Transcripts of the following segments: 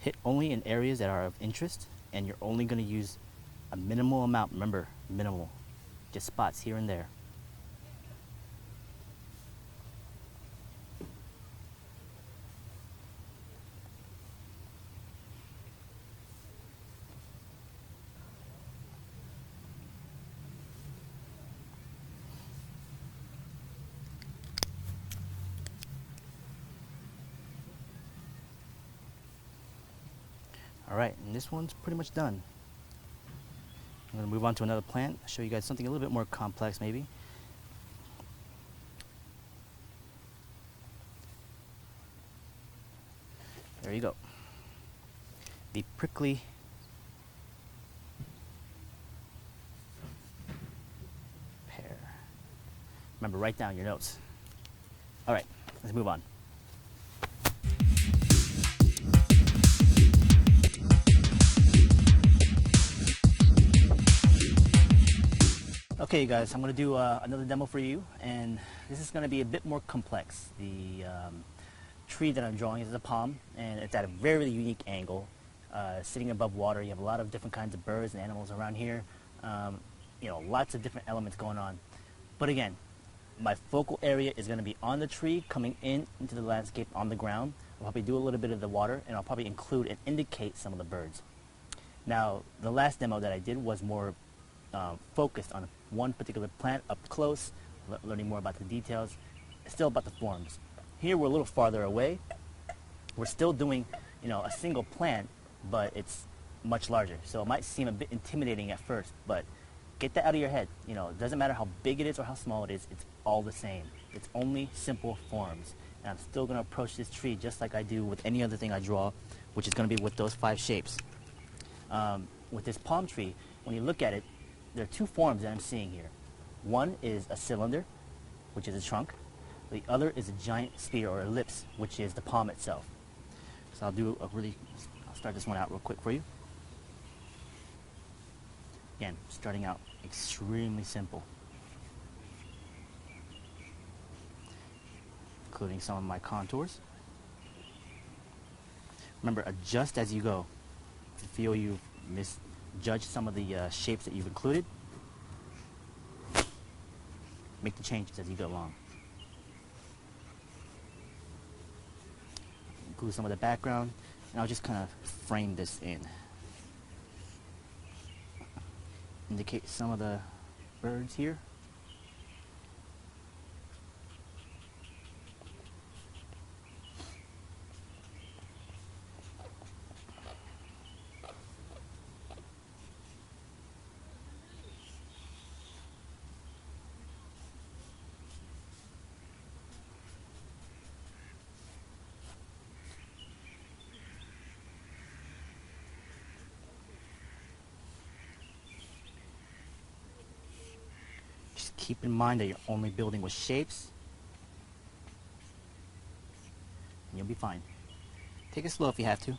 Hit only in areas that are of interest, and you're only going to use a minimal amount. Remember, minimal. Just spots here and there. Alright, and this one's pretty much done. I'm going to move on to another plant, show you guys something a little bit more complex maybe. There you go. The prickly pear. Remember, write down your notes. Alright, let's move on. Okay, guys, I'm going to do another demo for you, and this is going to be a bit more complex. The tree that I'm drawing is a palm, and it's at a very unique angle, sitting above water. You have a lot of different kinds of birds and animals around here. You know, lots of different elements going on. But again, my focal area is going to be on the tree, coming into the landscape on the ground. I'll probably do a little bit of the water, and I'll probably include and indicate some of the birds. Now, the last demo that I did was more focused on one particular plant up close, learning more about the details, still about the forms. Here we're a little farther away. We're still doing, you know, a single plant, but it's much larger. So it might seem a bit intimidating at first, but get that out of your head. You know, it doesn't matter how big it is or how small it is, it's all the same. It's only simple forms. And I'm still going to approach this tree just like I do with any other thing I draw, which is going to be with those 5 shapes. With this palm tree, when you look at it, there are 2 forms that I'm seeing here. One is a cylinder, which is a trunk. The other is a giant sphere or ellipse, which is the palm itself. So I'll start this one out real quick for you. Again, starting out extremely simple, including some of my contours. Remember, adjust as you go. If you feel you've misjudged some of the shapes that you've included, make the changes as you go along. Include some of the background, and I'll just kind of frame this in. Indicate some of the birds here. Just keep in mind that you're only building with shapes, and you'll be fine. Take it slow if you have to.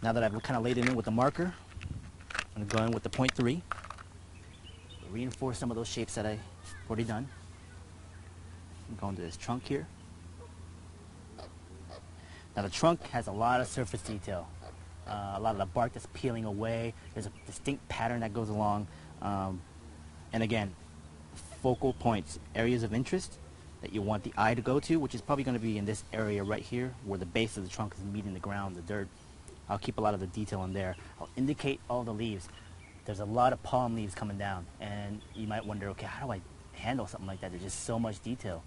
Now that I've kind of laid it in with the marker, I'm going to go in with the 0.3. Reinforce some of those shapes that I've already done. I'm going to this trunk here. Now the trunk has a lot of surface detail. A lot of the bark that's peeling away. There's a distinct pattern that goes along. And again, focal points, areas of interest that you want the eye to go to, which is probably going to be in this area right here where the base of the trunk is meeting the ground, the dirt. I'll keep a lot of the detail in there. I'll indicate all the leaves. There's a lot of palm leaves coming down, and you might wonder, okay, how do I handle something like that? There's just so much detail.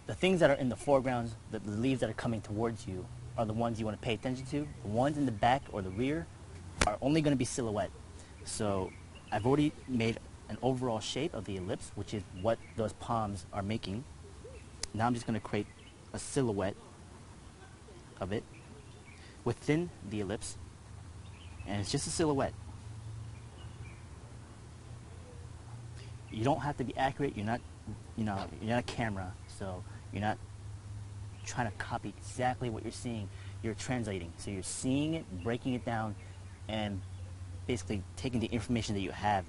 The things that are in the foreground, the leaves that are coming towards you, are the ones you want to pay attention to. The ones in the back or the rear are only going to be silhouette. So I've already made an overall shape of the ellipse, which is what those palms are making. Now I'm just going to create a silhouette of it within the ellipse, and it's just a silhouette. You don't have to be accurate. You're not a camera, so you're not trying to copy exactly what you're seeing. You're translating. So you're seeing it, breaking it down, and basically taking the information that you have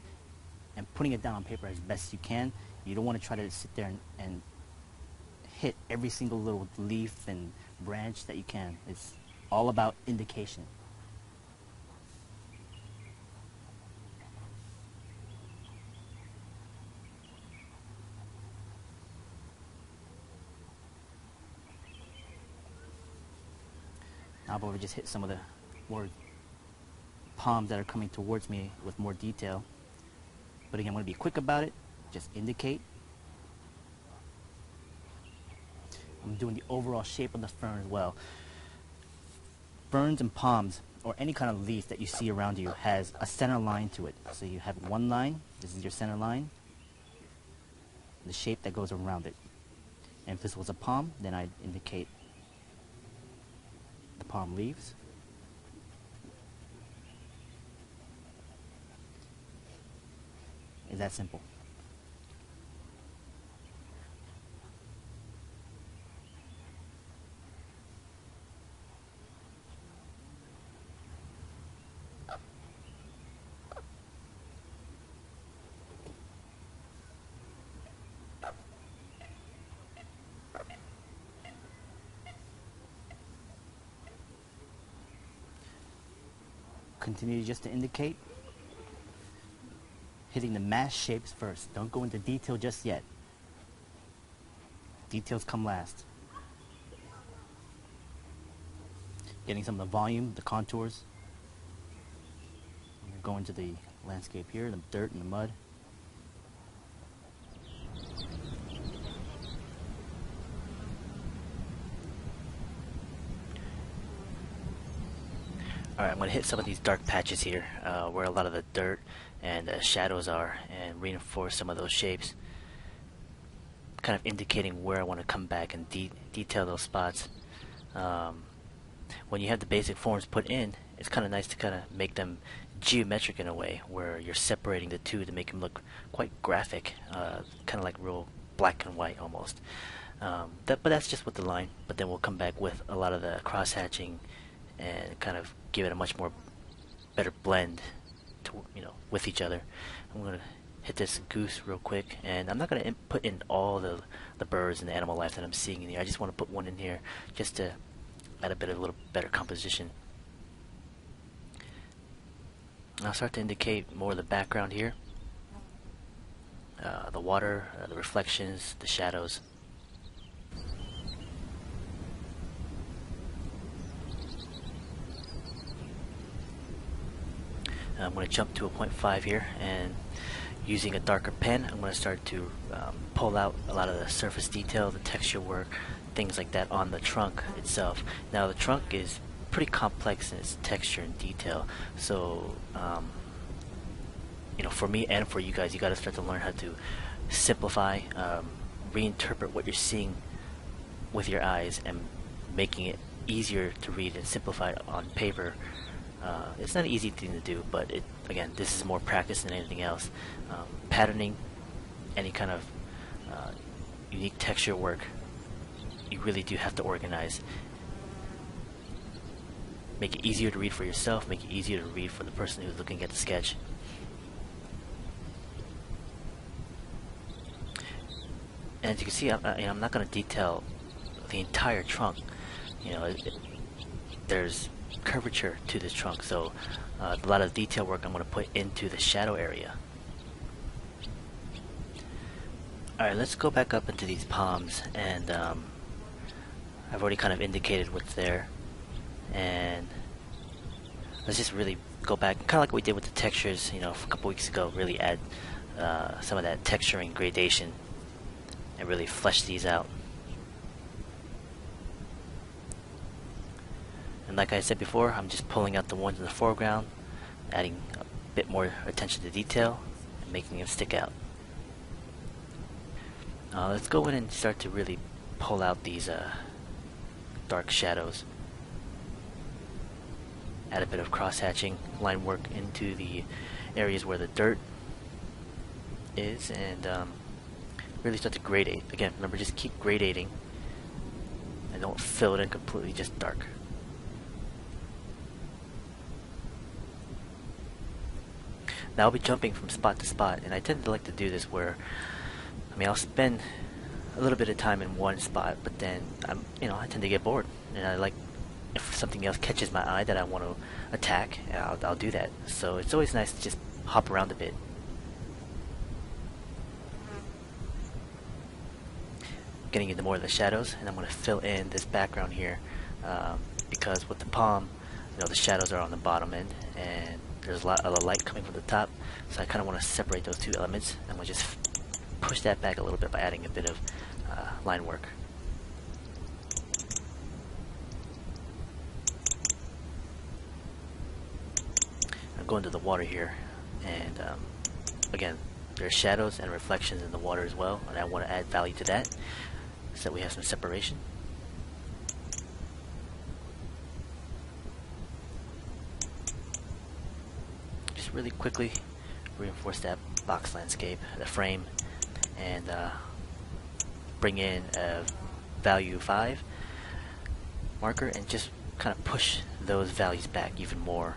and putting it down on paper as best you can. You don't want to try to sit there and hit every single little leaf and branch that you can. It's all about indication. Now I'm going to just hit some of the more palms that are coming towards me with more detail. But again, I'm going to be quick about it. Just indicate. I'm doing the overall shape of the fern as well. Ferns and palms, or any kind of leaf that you see around you, has a center line to it. So you have one line, this is your center line, the shape that goes around it. And if this was a palm, then I'd indicate the palm leaves. It's that simple. Continue just to indicate. Hitting the mass shapes first. Don't go into detail just yet. Details come last. Getting some of the volume, the contours. I'm going to go into the landscape here, the dirt and the mud. Alright, I'm going to hit some of these dark patches here where a lot of the dirt and shadows are, and reinforce some of those shapes, kind of indicating where I want to come back and detail those spots. When you have the basic forms put in, it's kind of nice to kind of make them geometric in a way where you're separating the two to make them look quite graphic, kind of like real black and white almost. But that's just with the line. But then we'll come back with a lot of the cross hatching and kind of give it a much more better blend to, with each other. I'm gonna hit this goose real quick, and I'm not gonna put in all the birds and the animal life that I'm seeing in here. I just want to put one in here just to add a little better composition. I'll start to indicate more of the background here, the water, the reflections, the shadows. I'm going to jump to a 0.5 here, and using a darker pen, I'm going to start to pull out a lot of the surface detail, the texture work, things like that on the trunk itself. Now the trunk is pretty complex in its texture and detail, so for me and for you guys, you got to start to learn how to simplify, reinterpret what you're seeing with your eyes, and making it easier to read and simplify it on paper. It's not an easy thing to do, but again, this is more practice than anything else. Patterning, any kind of unique texture work, you really do have to organize. Make it easier to read for yourself, make it easier to read for the person who's looking at the sketch. And as you can see, I'm not going to detail the entire trunk. There's curvature to this trunk, so a lot of detail work I'm going to put into the shadow area. Alright, let's go back up into these palms, and I've already kind of indicated what's there, and let's just really go back, kind of like we did with the textures, a couple weeks ago, really add some of that texturing gradation and really flesh these out. And like I said before, I'm just pulling out the ones in the foreground, adding a bit more attention to detail, and making them stick out. Let's go in and start to really pull out these dark shadows. Add a bit of cross-hatching, line work into the areas where the dirt is, and really start to gradate. Again, remember, just keep gradating, and don't fill it in completely, just dark. Now I'll be jumping from spot to spot, and I tend to like to do this where, I'll spend a little bit of time in one spot, but then I tend to get bored, and I like, if something else catches my eye that I want to attack, I'll do that. So it's always nice to just hop around a bit. Getting into more of the shadows, and I'm going to fill in this background here, because with the palm, the shadows are on the bottom end, and there's a lot of the light coming from the top, so I kind of want to separate those two elements. I'm going to just push that back a little bit by adding a bit of line work. I'm going to the water here, and again, there's shadows and reflections in the water as well, and I want to add value to that so that we have some separation. Just really quickly reinforce that box landscape, the frame, and bring in a value 5 marker and just kind of push those values back even more.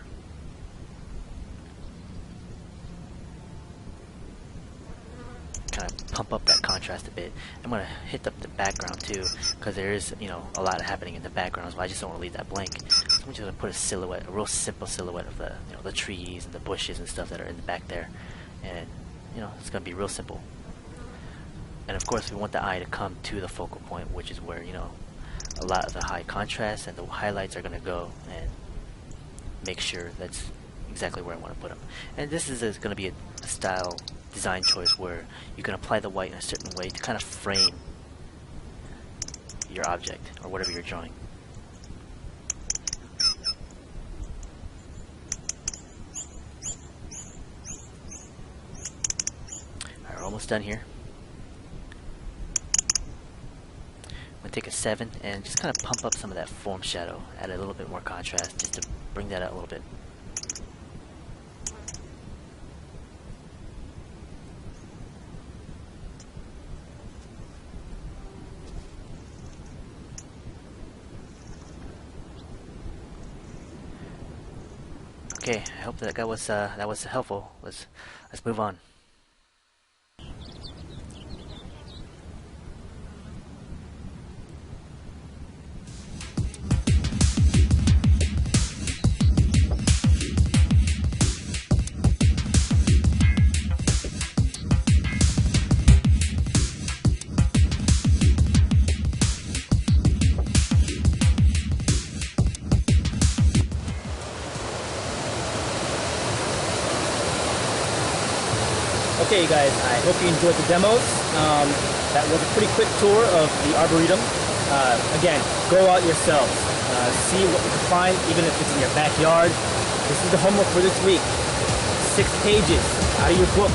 Kind of pump up that contrast a bit. I'm going to hit up the background too, because there is a lot happening in the background, so I just don't want to leave that blank. So I'm just going to put a silhouette, a real simple silhouette of the the trees and the bushes and stuff that are in the back there, and it's going to be real simple. And of course we want the eye to come to the focal point, which is where a lot of the high contrast and the highlights are going to go, and make sure that's exactly where I want to put them. And this is going to be a style design choice where you can apply the white in a certain way to kind of frame your object or whatever you're drawing. Alright, we're almost done here. I'm going to take a 7 and just kind of pump up some of that form shadow, add a little bit more contrast just to bring that out a little bit. Okay, I hope that was helpful. Let's move on. Okay, guys, I hope you enjoyed the demos. That was a pretty quick tour of the Arboretum. Again, go out yourselves. See what you can find, even if it's in your backyard. This is the homework for this week. 6 pages out of your book.